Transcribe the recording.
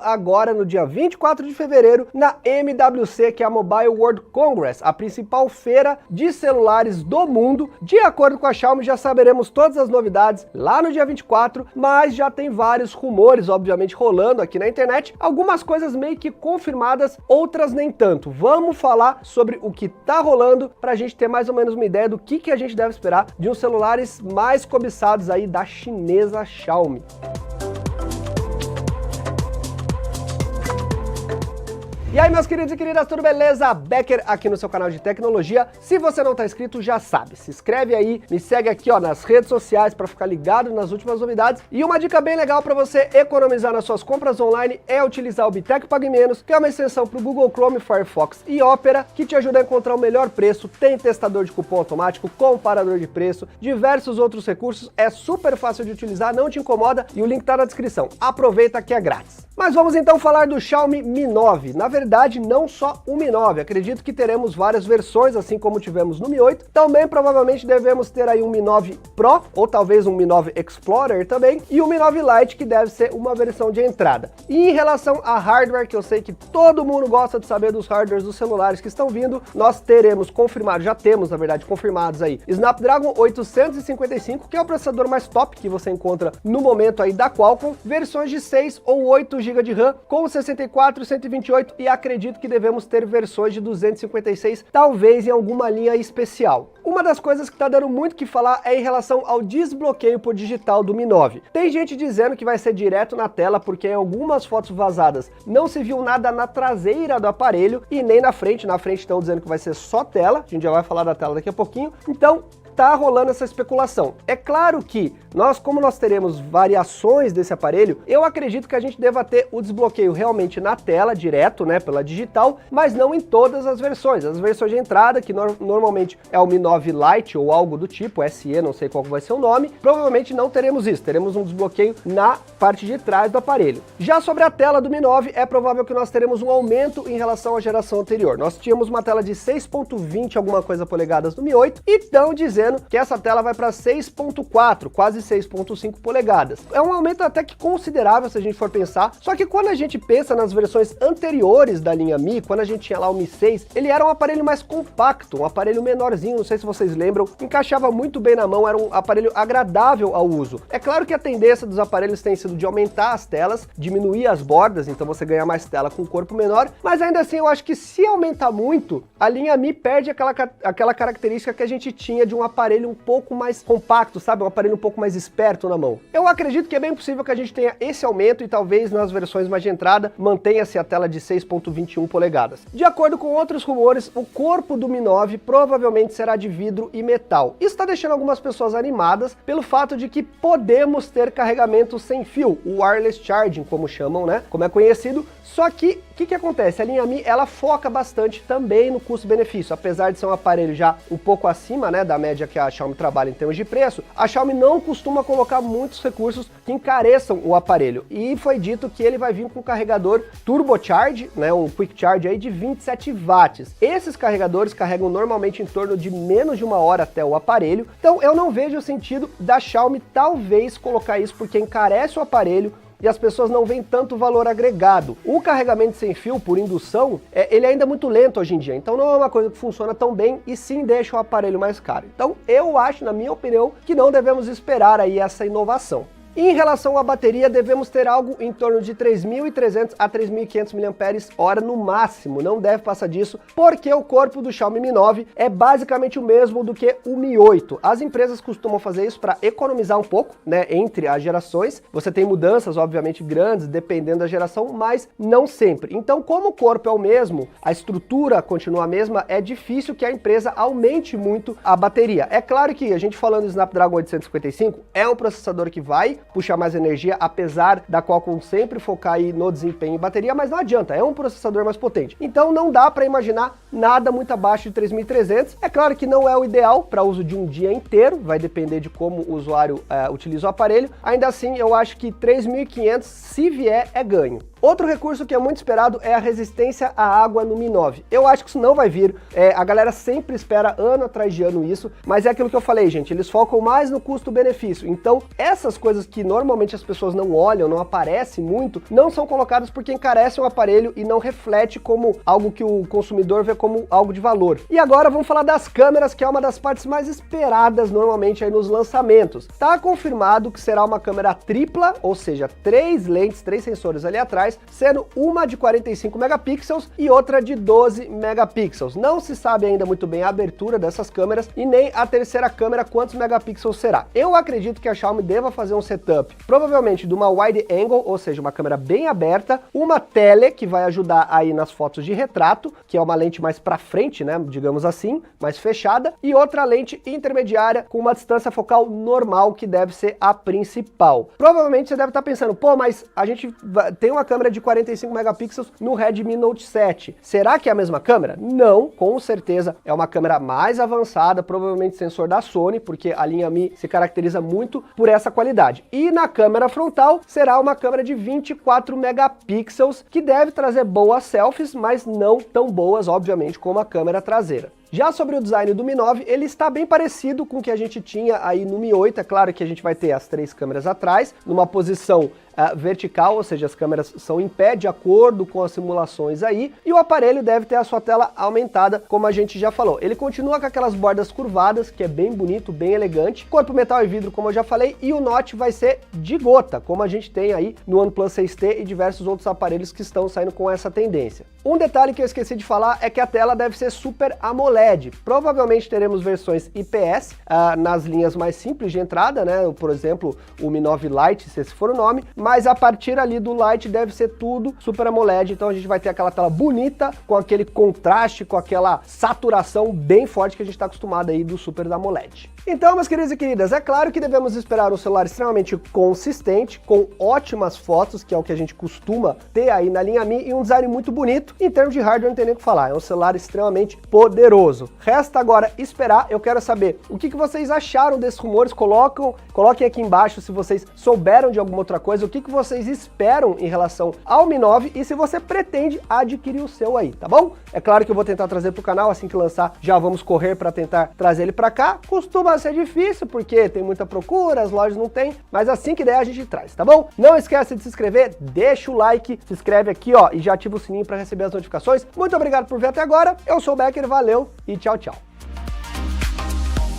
agora no dia 24 de fevereiro na MWC, que é a Mobile World Congress, a principal feira de celulares do mundo. De acordo com a Xiaomi, já saberemos todas as novidades lá no dia 24, mas já tem vários rumores, obviamente, rolando aqui na internet, algumas coisas meio que confirmadas, outras nem tanto. Vamos falar sobre o que tá rolando pra gente ter mais ou menos uma ideia do que a gente deve esperar de uns celulares mais cobiçados aí da chinesa Xiaomi. E aí, meus queridos e queridas, tudo beleza? Becker aqui no seu canal de tecnologia. Se você não tá inscrito, já sabe, se inscreve aí, me segue aqui ó, nas redes sociais para ficar ligado nas últimas novidades. E uma dica bem legal para você economizar nas suas compras online é utilizar o Bitec Pague Menos, que é uma extensão para o Google Chrome, Firefox e Opera, que te ajuda a encontrar o melhor preço, tem testador de cupom automático, comparador de preço, diversos outros recursos, é super fácil de utilizar, não te incomoda e o link tá na descrição. Aproveita que é grátis. Mas vamos então falar do Xiaomi Mi 9. Na verdade, não só o Mi 9, acredito que teremos várias versões, assim como tivemos no Mi 8. Também provavelmente devemos ter aí um Mi 9 Pro, ou talvez um Mi 9 Explorer também, e o Mi 9 Lite, que deve ser uma versão de entrada. E em relação a hardware, que eu sei que todo mundo gosta de saber dos hardwares dos celulares que estão vindo, nós teremos confirmado, já temos na verdade confirmados aí, Snapdragon 855, que é o processador mais top que você encontra no momento aí da Qualcomm, versões de 6 ou 8 GB de RAM, com 64, 128 e acredito que devemos ter versões de 256, talvez em alguma linha especial. Uma das coisas que tá dando muito o que falar é em relação ao desbloqueio por digital do Mi 9. Tem gente dizendo que vai ser direto na tela, porque em algumas fotos vazadas não se viu nada na traseira do aparelho e nem na frente estão dizendo que vai ser só tela, a gente já vai falar da tela daqui a pouquinho, então tá rolando essa especulação. É claro que como nós teremos variações desse aparelho, eu acredito que a gente deva ter o desbloqueio realmente na tela, direto, né, pela digital, mas não em todas as versões. As versões de entrada, que normalmente é o Mi 9 Lite ou algo do tipo, SE, não sei qual vai ser o nome, provavelmente não teremos isso, teremos um desbloqueio na parte de trás do aparelho. Já sobre a tela do Mi 9, é provável que nós teremos um aumento em relação à geração anterior. Nós tínhamos uma tela de 6.20 alguma coisa polegadas no Mi 8 e estão dizendo que essa tela vai para 6.4, quase 6.5 polegadas. É um aumento até que considerável se a gente for pensar, só que quando a gente pensa nas versões anteriores da linha Mi, quando a gente tinha lá o Mi 6, ele era um aparelho mais compacto, um aparelho menorzinho, não sei se vocês lembram, encaixava muito bem na mão, era um aparelho agradável ao uso. É claro que a tendência dos aparelhos tem sido de aumentar as telas, diminuir as bordas, então você ganha mais tela com um corpo menor, mas ainda assim eu acho que se aumentar muito, a linha Mi perde aquela característica que a gente tinha de um aparelho um pouco mais compacto, sabe? Um aparelho um pouco mais esperto na mão. Eu acredito que é bem possível que a gente tenha esse aumento e talvez nas versões mais de entrada mantenha-se a tela de 6.21 polegadas. De acordo com outros rumores, o corpo do Mi 9 provavelmente será de vidro e metal. Isso está deixando algumas pessoas animadas pelo fato de que podemos ter carregamento sem fio, o wireless charging, como chamam, né? Como é conhecido. Só que, o que acontece? A linha Mi, ela foca bastante também no custo-benefício. Apesar de ser um aparelho já um pouco acima, né, da média que a Xiaomi trabalha em termos de preço, a Xiaomi não costuma colocar muitos recursos que encareçam o aparelho. E foi dito que ele vai vir com um carregador turbocharge, né, um quick charge aí de 27 watts. Esses carregadores carregam normalmente em torno de menos de 1 hora até o aparelho. Então eu não vejo o sentido da Xiaomi talvez colocar isso porque encarece o aparelho e as pessoas não veem tanto valor agregado. O carregamento sem fio por indução, ele é ainda muito lento hoje em dia, então não é uma coisa que funciona tão bem e sim deixa o aparelho mais caro. Então eu acho, na minha opinião, que não devemos esperar aí essa inovação. Em relação à bateria, devemos ter algo em torno de 3.300 a 3.500 mAh no máximo, não deve passar disso, porque o corpo do Xiaomi Mi 9 é basicamente o mesmo do que o Mi 8. As empresas costumam fazer isso para economizar um pouco, né, entre as gerações. Você tem mudanças, obviamente, grandes, dependendo da geração, mas não sempre. Então, como o corpo é o mesmo, a estrutura continua a mesma, é difícil que a empresa aumente muito a bateria. É claro que a gente falando do Snapdragon 855, é um processador que vai puxar mais energia, apesar da Qualcomm sempre focar aí no desempenho em bateria, mas não adianta, é um processador mais potente. Então não dá para imaginar nada muito abaixo de 3.300. É claro que não é o ideal para uso de um dia inteiro, vai depender de como o usuário utiliza o aparelho. Ainda assim, eu acho que 3.500, se vier, é ganho. Outro recurso que é muito esperado é a resistência à água no Mi 9. Eu acho que isso não vai vir, a galera sempre espera ano atrás de ano isso, mas é aquilo que eu falei, gente, eles focam mais no custo-benefício. Então, essas coisas que normalmente as pessoas não olham, não aparecem muito, não são colocadas porque encarecem o aparelho e não reflete como algo que o consumidor vê como algo de valor. E agora vamos falar das câmeras, que é uma das partes mais esperadas normalmente aí nos lançamentos. Tá confirmado que será uma câmera tripla, ou seja, 3 lentes, 3 sensores ali atrás, sendo uma de 45 megapixels e outra de 12 megapixels. Não se sabe ainda muito bem a abertura dessas câmeras e nem a terceira câmera quantos megapixels será. Eu acredito que a Xiaomi deva fazer um setup, provavelmente de uma wide angle, ou seja, uma câmera bem aberta, uma tele que vai ajudar aí nas fotos de retrato, que é uma lente mais para frente, né, digamos assim, mais fechada, e outra lente intermediária com uma distância focal normal, que deve ser a principal. Provavelmente você deve estar pensando, pô, mas a gente tem uma câmera de 45 megapixels no Redmi Note 7. Será que é a mesma câmera? Não, com certeza é uma câmera mais avançada, provavelmente sensor da Sony, porque a linha Mi se caracteriza muito por essa qualidade. E na câmera frontal será uma câmera de 24 megapixels, que deve trazer boas selfies, mas não tão boas, obviamente, como a câmera traseira. Já sobre o design do Mi 9, ele está bem parecido com o que a gente tinha aí no Mi 8, é claro que a gente vai ter as 3 câmeras atrás, numa posição vertical, ou seja, as câmeras são em pé de acordo com as simulações aí, e o aparelho deve ter a sua tela aumentada, como a gente já falou. Ele continua com aquelas bordas curvadas, que é bem bonito, bem elegante, corpo metal e vidro, como eu já falei, e o notch vai ser de gota, como a gente tem aí no OnePlus 6T e diversos outros aparelhos que estão saindo com essa tendência. Um detalhe que eu esqueci de falar é que a tela deve ser Super AMOLED. Provavelmente teremos versões IPS nas linhas mais simples de entrada, né? Por exemplo, o Mi 9 Lite, se esse for o nome, mas a partir ali do Lite deve ser tudo Super AMOLED, então a gente vai ter aquela tela bonita, com aquele contraste, com aquela saturação bem forte que a gente está acostumado aí do Super AMOLED. Então, meus queridos e queridas, é claro que devemos esperar um celular extremamente consistente, com ótimas fotos, que é o que a gente costuma ter aí na linha Mi, e um design muito bonito. Em termos de hardware, não tem nem o que falar, é um celular extremamente poderoso. Resta agora esperar. Eu quero saber o que vocês acharam desses rumores. Coloquem aqui embaixo se vocês souberam de alguma outra coisa, o que vocês esperam em relação ao Mi 9 e se você pretende adquirir o seu aí, tá bom? É claro que eu vou tentar trazer pro canal, assim que lançar, já vamos correr para tentar trazer ele para cá. Costuma ser difícil, porque tem muita procura, as lojas não tem, mas assim que der a gente traz, tá bom? Não esquece de se inscrever, deixa o like, se inscreve aqui, ó, e já ativa o sininho para receber as notificações. Muito obrigado por ver até agora, eu sou o Becker, valeu e tchau, tchau.